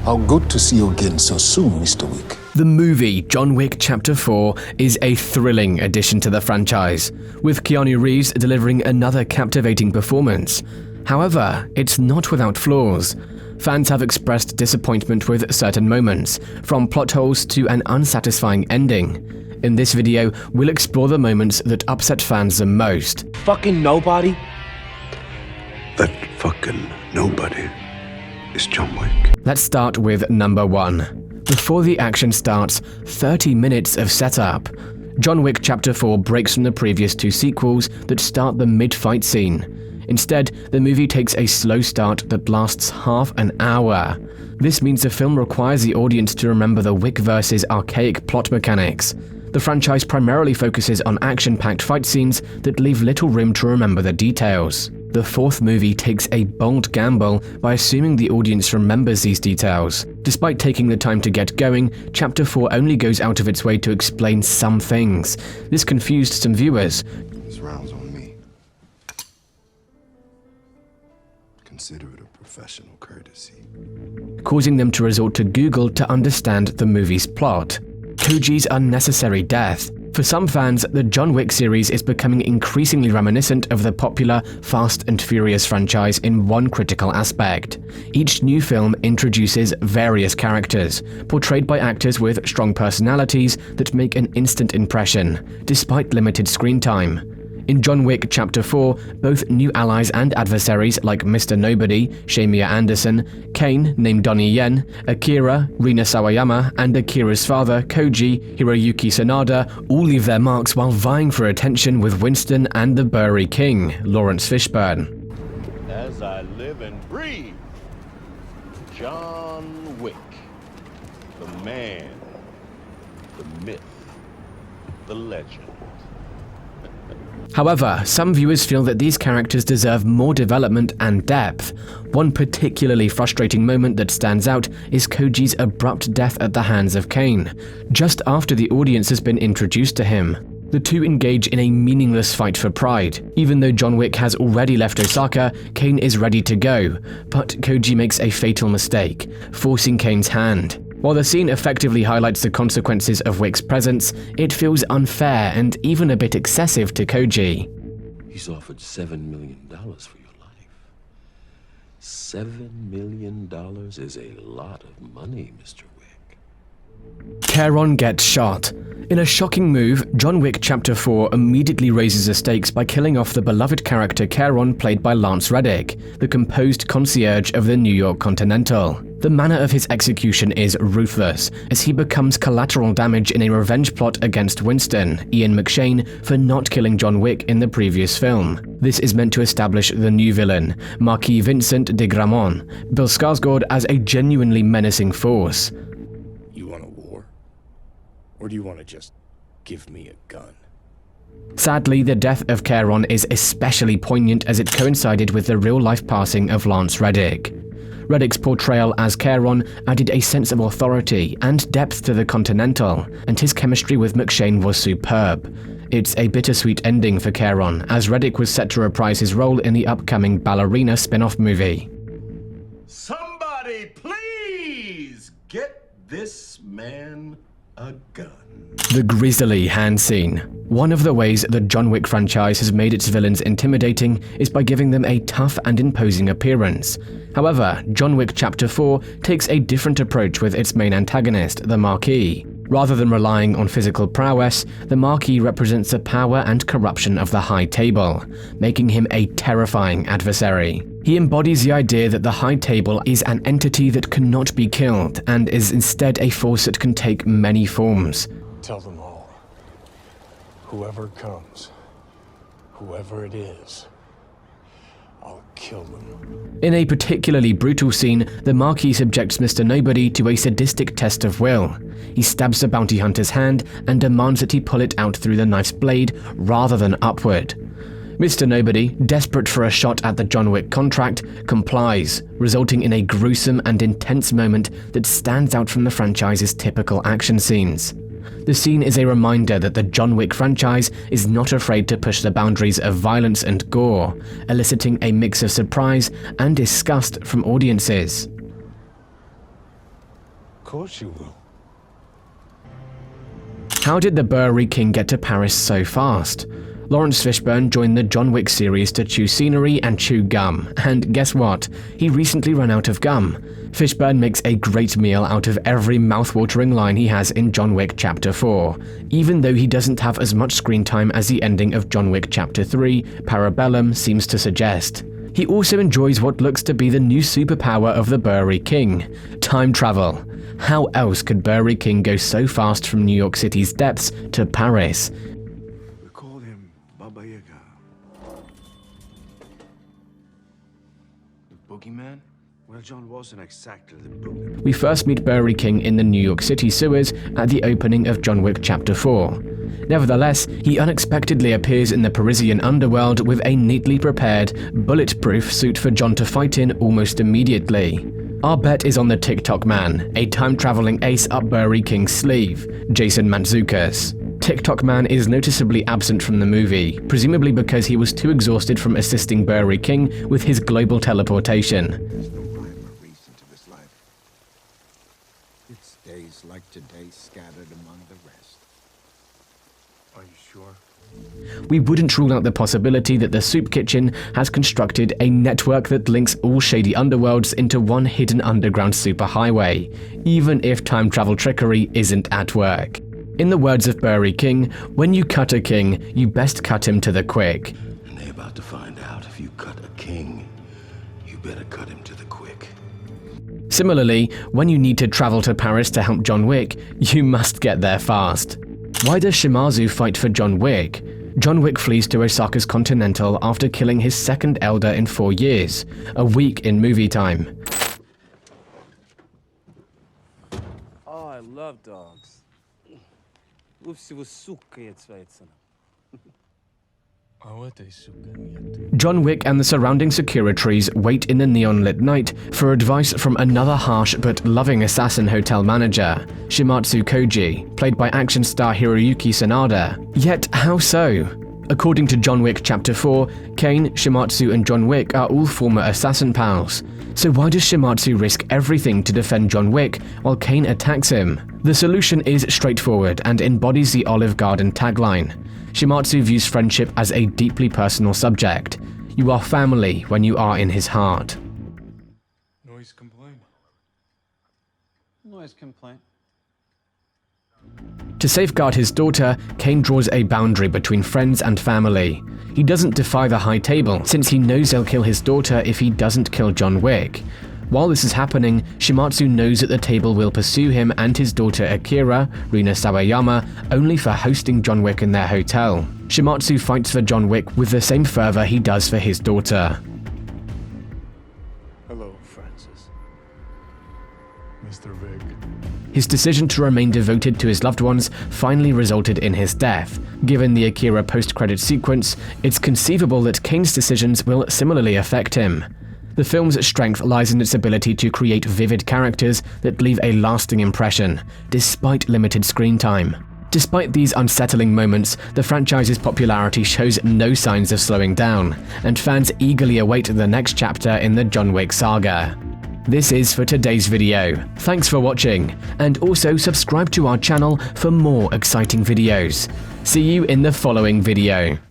How good to see you again so soon, Mr. Wick. The movie John Wick Chapter 4 is a thrilling addition to the franchise, with Keanu Reeves delivering another captivating performance. However, it's not without flaws. Fans have expressed disappointment with certain moments, from plot holes to an unsatisfying ending. In this video, we'll explore the moments that upset fans the most. Fucking nobody? That fucking nobody is John Wick. Let's start with number 1. Before the action starts, 30 minutes of setup. John Wick Chapter 4 breaks from the previous 2 sequels that start the mid-fight scene. Instead, the movie takes a slow start that lasts half an hour. This means the film requires the audience to remember the Wick-verse's archaic plot mechanics. The franchise primarily focuses on action-packed fight scenes that leave little room to remember the details. The 4th movie takes a bold gamble by assuming the audience remembers these details. Despite taking the time to get going, Chapter 4 only goes out of its way to explain some things. This confused some viewers. This round's on me. Consider it a professional courtesy. Causing them to resort to Google to understand the movie's plot. Koji's unnecessary death. For some fans, the John Wick series is becoming increasingly reminiscent of the popular Fast and Furious franchise in one critical aspect. Each new film introduces various characters, portrayed by actors with strong personalities that make an instant impression, despite limited screen time. In John Wick Chapter 4, both new allies and adversaries like Mr. Nobody, Shamia Anderson, Kane, named Donnie Yen, Akira, Rina Sawayama, and Akira's father, Koji, Hiroyuki Sanada, all leave their marks while vying for attention with Winston and the Brewery King, Lawrence Fishburne. As I live and breathe, John Wick, the man, the myth, the legend. However, some viewers feel that these characters deserve more development and depth. One particularly frustrating moment that stands out is Koji's abrupt death at the hands of Kane, just after the audience has been introduced to him. The two engage in a meaningless fight for pride. Even though John Wick has already left Osaka, Kane is ready to go, but Koji makes a fatal mistake, forcing Kane's hand. While the scene effectively highlights the consequences of Wick's presence, it feels unfair and even a bit excessive to Koji. He's offered $7 million for your life. $7 million is a lot of money, Mr. Wick. Charon gets shot. In a shocking move, John Wick Chapter 4 immediately raises the stakes by killing off the beloved character Charon, played by Lance Reddick, the composed concierge of the New York Continental. The manner of his execution is ruthless, as he becomes collateral damage in a revenge plot against Winston, Ian McShane, for not killing John Wick in the previous film. This is meant to establish the new villain, Marquis Vincent de Gramont, Bill Skarsgård as a genuinely menacing force. You want a war? Or do you want to just give me a gun? Sadly, the death of Charon is especially poignant as it coincided with the real-life passing of Lance Reddick. Reddick's portrayal as Charon added a sense of authority and depth to the Continental, and his chemistry with McShane was superb. It's a bittersweet ending for Charon, as Reddick was set to reprise his role in the upcoming Ballerina spin-off movie. Somebody please get this man a gun. The grisly hand scene. One of the ways the John Wick franchise has made its villains intimidating is by giving them a tough and imposing appearance. However, John Wick Chapter 4 takes a different approach with its main antagonist, the Marquis. Rather than relying on physical prowess, the Marquis represents the power and corruption of the High Table, making him a terrifying adversary. He embodies the idea that the High Table is an entity that cannot be killed and is instead a force that can take many forms. Tell them all. Whoever comes, whoever it is, I'll kill them. In a particularly brutal scene, the Marquis subjects Mr. Nobody to a sadistic test of will. He stabs the bounty hunter's hand and demands that he pull it out through the knife's blade rather than upward. Mr. Nobody, desperate for a shot at the John Wick contract, complies, resulting in a gruesome and intense moment that stands out from the franchise's typical action scenes. The scene is a reminder that the John Wick franchise is not afraid to push the boundaries of violence and gore, eliciting a mix of surprise and disgust from audiences. course you will. How did the Brewery King get to Paris so fast? Lawrence Fishburne joined the John Wick series to chew scenery and chew gum, and guess what? He recently ran out of gum. Fishburne makes a great meal out of every mouth-watering line he has in John Wick Chapter 4, even though he doesn't have as much screen time as the ending of John Wick Chapter 3, Parabellum, seems to suggest. He also enjoys what looks to be the new superpower of the Brewery King: time travel. How else could Brewery King go so fast from New York City's depths to Paris? We call him Baba Yaga. The boogeyman? Well, John wasn't exactly the boogeyman. We first meet Brewery King in the New York City sewers at the opening of John Wick Chapter 4. Nevertheless, he unexpectedly appears in the Parisian underworld with a neatly prepared, bulletproof suit for John to fight in almost immediately. Our bet is on the Tock Man, a time-traveling ace up Brewery King's sleeve, Jason Mantzoukas. Tock Man is noticeably absent from the movie, presumably because he was too exhausted from assisting Brewery King with his global teleportation. There's no rhyme or reason to this life. It's days like today scattered among the rest. Are you sure? We wouldn't rule out the possibility that the Soup Kitchen has constructed a network that links all shady underworlds into one hidden underground superhighway, even if time travel trickery isn't at work. In the words of Brewery King, when you cut a king, you best cut him to the quick. And they about to find out if you cut a king, you better cut him to the quick. Similarly, when you need to travel to Paris to help John Wick, you must get there fast. Why does Shimazu fight for John Wick? John Wick flees to Osaka's Continental after killing his second elder in 4 years, a week in movie time. Oh, I love dogs. John Wick and the surrounding securities wait in the neon-lit night for advice from another harsh but loving assassin hotel manager, Shimatsu Koji, played by action star Hiroyuki Sanada. Yet how so? According to John Wick Chapter 4, Kane, Shimatsu and John Wick are all former assassin pals. So why does Shimatsu risk everything to defend John Wick while Kane attacks him? The solution is straightforward and embodies the Olive Garden tagline. Shimatsu views friendship as a deeply personal subject. You are family when you are in his heart. Noise complaint. Noise complaint. To safeguard his daughter, Kane draws a boundary between friends and family. He doesn't defy the high table, since he knows they'll kill his daughter if he doesn't kill John Wick. While this is happening, Shimatsu knows that the table will pursue him and his daughter Akira, Rina Sawayama, only for hosting John Wick in their hotel. Shimatsu fights for John Wick with the same fervor he does for his daughter. Hello, Francis. Mr. Vick. His decision to remain devoted to his loved ones finally resulted in his death. Given the Akira post-credit sequence, it's conceivable that Kane's decisions will similarly affect him. The film's strength lies in its ability to create vivid characters that leave a lasting impression, despite limited screen time. Despite these unsettling moments, the franchise's popularity shows no signs of slowing down, and fans eagerly await the next chapter in the John Wick saga. This is for today's video. Thanks for watching, and also subscribe to our channel for more exciting videos. See you in the following video.